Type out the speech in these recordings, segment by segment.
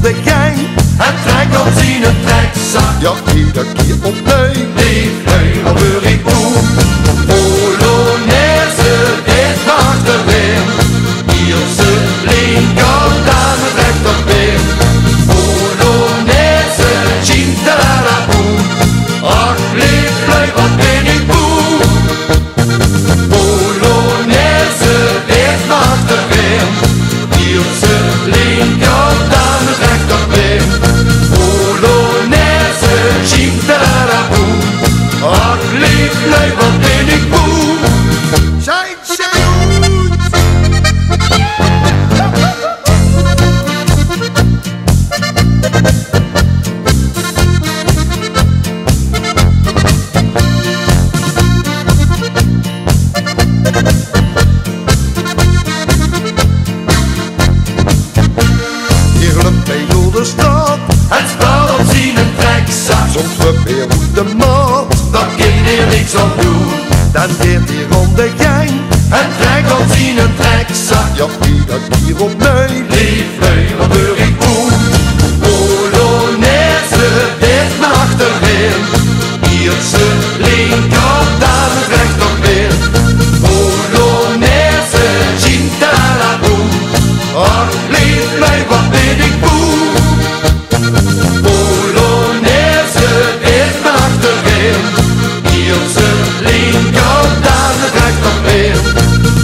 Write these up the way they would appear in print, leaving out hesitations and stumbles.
de gang. En trek ons in een trekzak. Ja, iedere keer opnieuw. Lieflui, wat wil ik doen? Polonaise, dit mag de weer. Ierse linkerkant aan het rechterbeen. Polonaise, chintaraboe. Ach, lieflui, wat ben ik moe. Polonaise, dit mag de weer. Ierse linkerkant aan het rechterbeen. Polonaise, chintaraboe. Ach, lieflui, wat ben ik moe. Zijn ze goed? Hier loopt hij door de stad. Het spel op zien een trekzak. Soms we weer op de mat. Daar kun je niks aan doen. Dan gaat hij rond de gang. En trek ons in een trekzak. Ja, iedere keer opnieuw. Lieflui, wat wil ik doen? Polonaise, dit mag de weer. Ierse linkerkant aan het rechterbeen. Polonaise, chintaraboe. Ach, lieflui, wat ben ik moe. Polonaise, dit mag de weer. Ierse linkerkant aan het rechterbeen.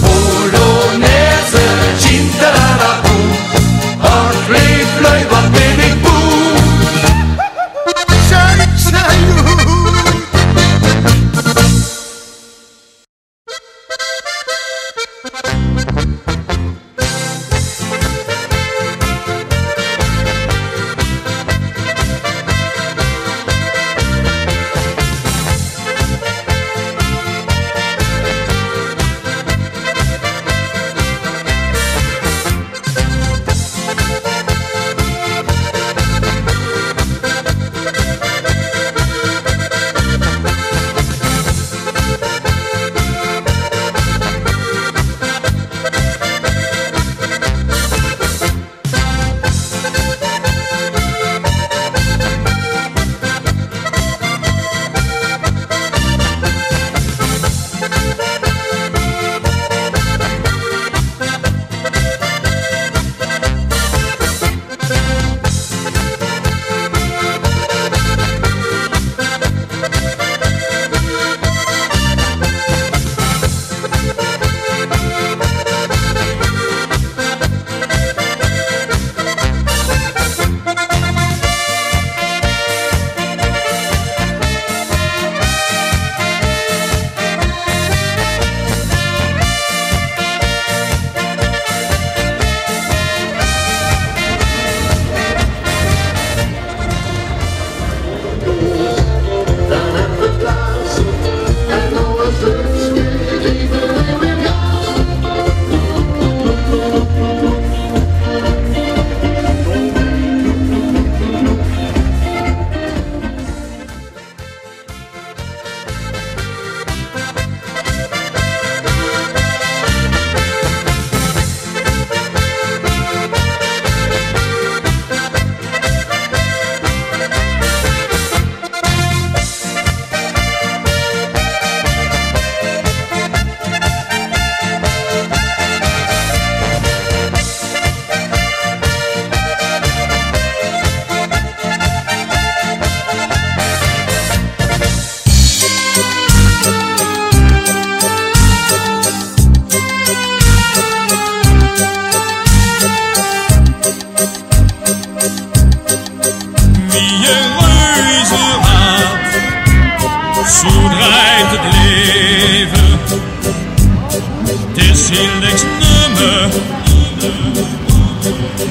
Polonaise, chintaraboe. Ach, lieflui, wat ben ik moe. Zijn ze goed?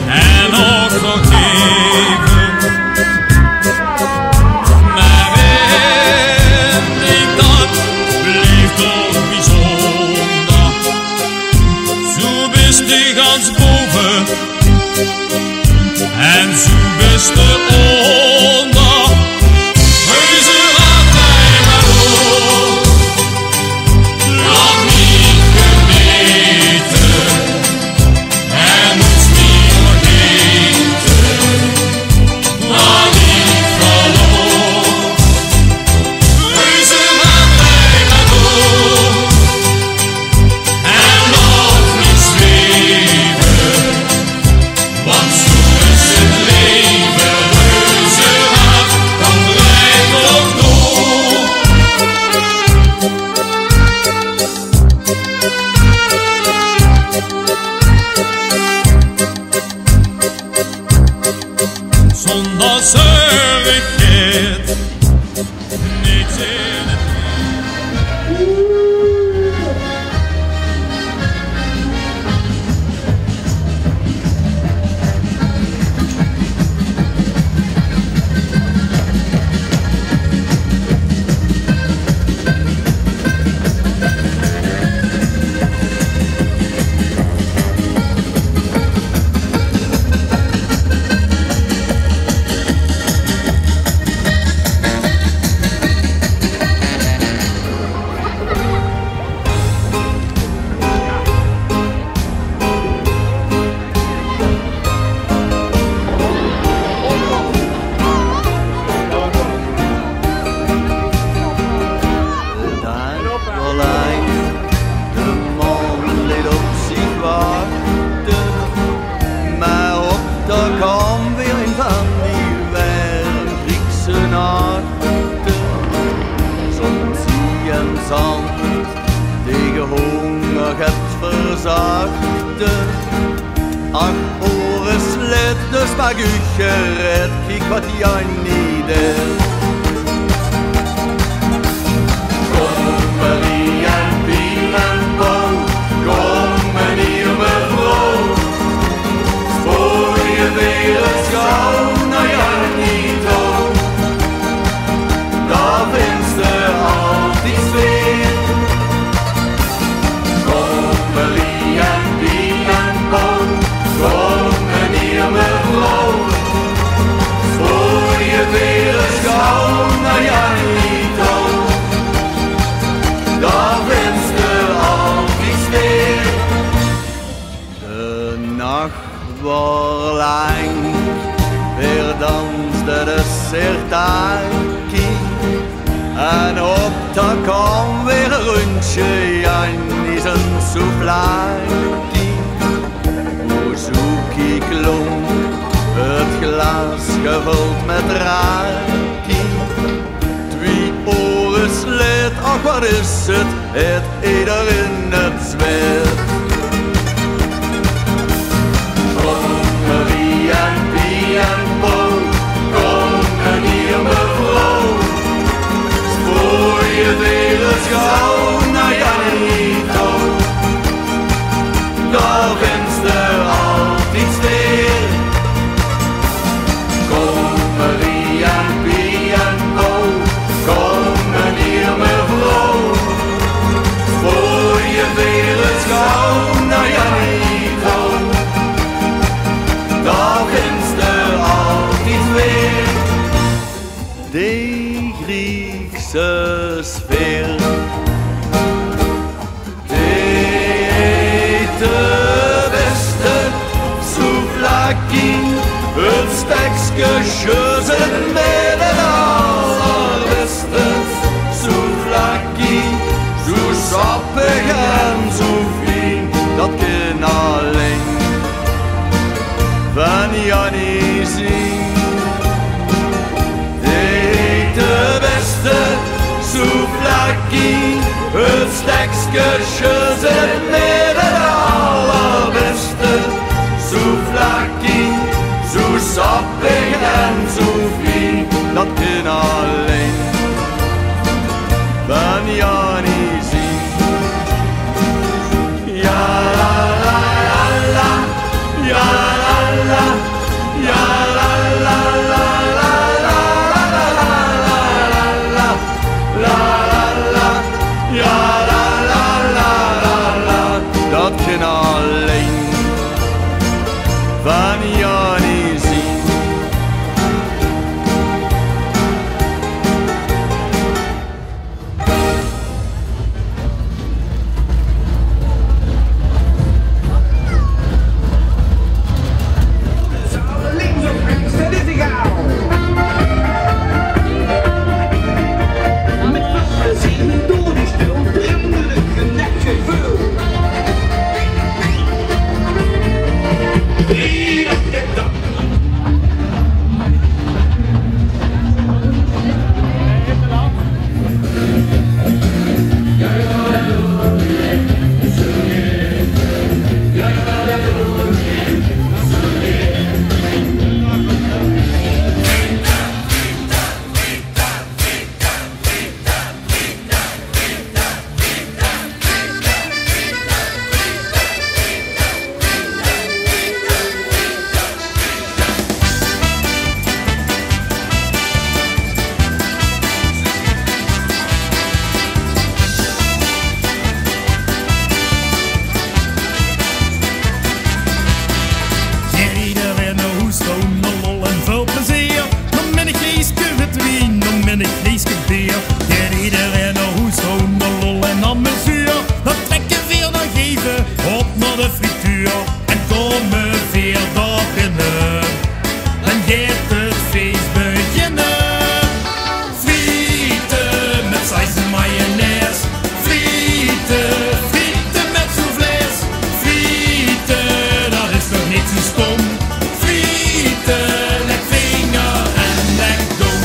En ook vergeven. Maar weet ik dat bleef toch bijzonder. Zo bist die ganz boven en zo bist de onder. Huizen laat mij maar door. Laat niet geweten en ons niet vergeten. zonder zeurigheid. Niks in het ach, Boris let, dus maak u gered, kijk wat jij niet deed. Kom Marie en Pien en Paul, kom meneer mevrouw, voor je weer eens gauw naar Janito, daar vindt ze altijd sfeer. Kom Marie en Pien en Paul, kom meneer mevrouw, voor je weer eens gauw naar Janito, daar vindt ze altijd sfeer. De nacht was lang, weer danste de sirtaki, en op de kwam weer een rondje Jan is een souvlaki. Bouzouki klonk, het glas gevuld met raki. 2 oren slet, ach wat is het ieder in het zwet. Kom Marie en Pien en Paul, kom meneer mevrouw, spoor je weer eens gauw naar Janito, daar vindt er altijd sfeer. Kom Marie en Pien en Paul, kom meneer mevrouw, spoor je weer eens gauw naar Janito, daar vindt er altijd weer. Die Griekse sfeer, de beste souvlaki, het stekske scheuzen met het allerbeste souvlaki, zo sappig en zo fijn, dat kan alleen van Jannie zien. De beste souvlaki, het stekske scheuzen met het allerbeste souvlaki, zo sappig en zo fijn, dat kan alleen van Jannie zien. Ja la la la la, ja la la, ja la la la la la la la la, ja la la la la la, dat kan alleen van Jannie zien. gaat het feest beginnen. Frieten met saus en mayonaise. Frieten met soufflés. Frieten, dat is toch niet zo stom. Frieten, lek vinger en lek dom.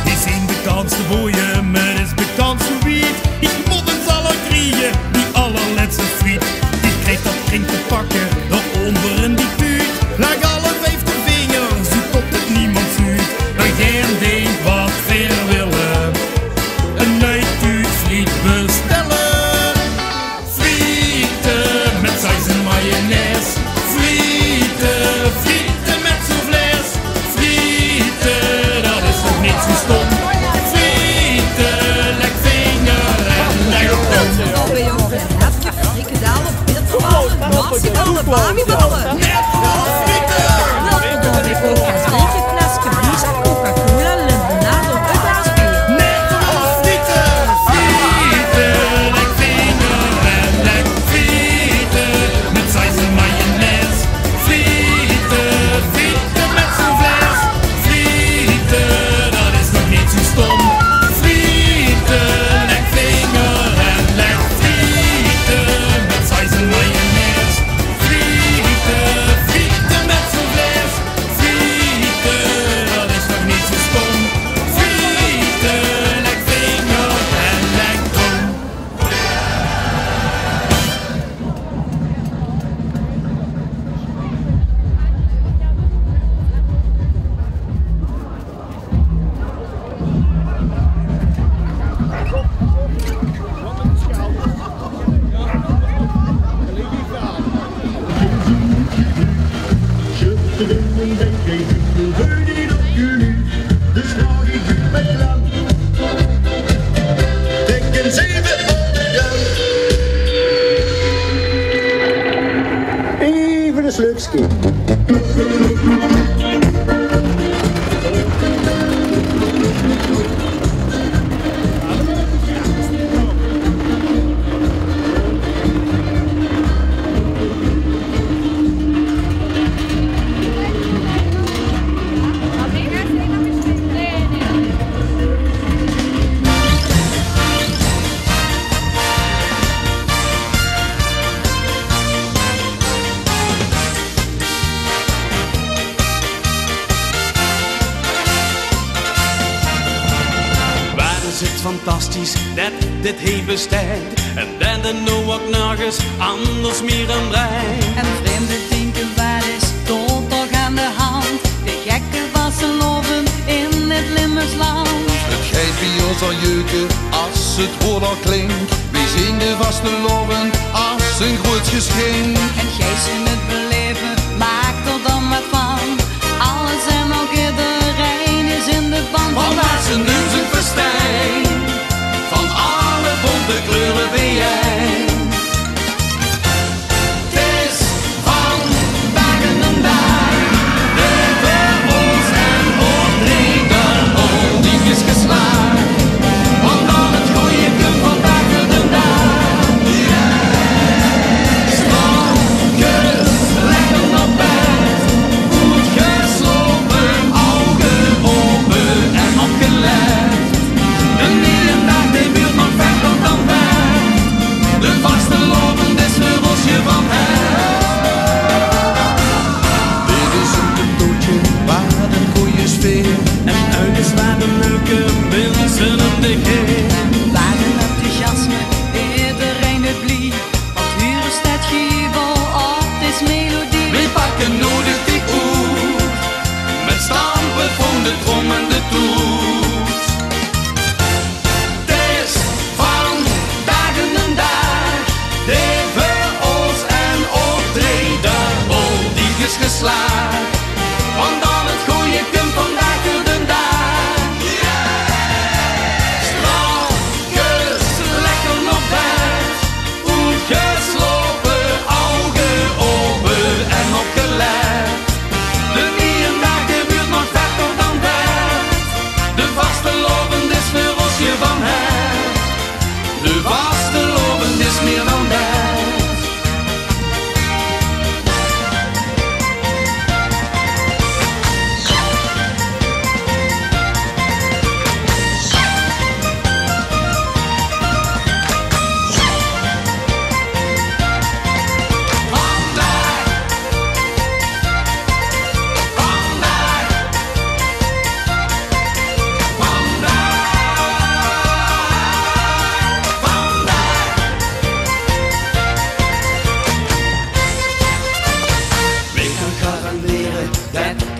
Die zijn bekend te boeien, maar is bekend zo wiet. Ik moet eens alle kriegen, die allerlaatste friet. Die krijgt dat drink te pakken, dat onder in die puut. Leg alle 50 vingers, zo komt het niemand zuid. Dan geen ding wat ver willen, een uit friet bestellen. Frieten met saus en mayonaise. Frieten met soufflés. Frieten, dat is toch niet zo stom. Frieten, lek vinger en lek dom. Frikadellen, bitterballen, nasiballen, bamiballen. Net als frieten! Welke dan heb ik een drinken flesje bier, Coca-Cola, limonade of uitdaasbier. Net als frieten! Frieten, lek vinger en lek frieten. Met saus en mayonaise. Frieten met soufflés. Frieten, dat is nog niet zo stom. Frieten, lek vinger en lek frieten. Met saus en mayonaise. Frieten met soufflés. Frieten, dat is nog niet zo stom. Frieten, lek vinger en lek dom. Even een slukje. Het fantastisch dat dit heeft bestaat en dat er nu ook nog eens anders meer aan brein. En vreemde denken, waar is tot toch aan de hand? De gekken wassen loven in het Limburgsland. Het geit bij ons al jeuken als het woord al klinkt. Wij zien de vaste loven als een groot geschenk. En gij in het beleven, maak er dan maar van. Alles en ook iedereen is in de band. Van waar ze nu zijn festijn, van alle bonte kleuren ben jij. Het is vandaag een dag, de ons en optreden, al die is geslaagd. Want dan het goeie komt vandaag de dag. Strankjes leggen op bed, goed geslopen, ogen open en opgelet. Een nieuwe dag, de buurt nog verder dan wij. De vaste lopen is een rosje van Dit is een kantoortje waar een goede sfeer. en uit is waar de leuke mensen om de geer. Waar een enthousiasme, iedereen het blief. Want huur is het giebel, het is melodie. We pakken nodig die oer, met stampen van de trom en de toet. Het is vandaag een dag, de ons en optreden, al die is geslaagd. Want dan het goeie komt vandaag de dag.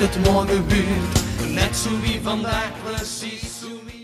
het morgen weer. Net zo wie vandaag, precies zo wie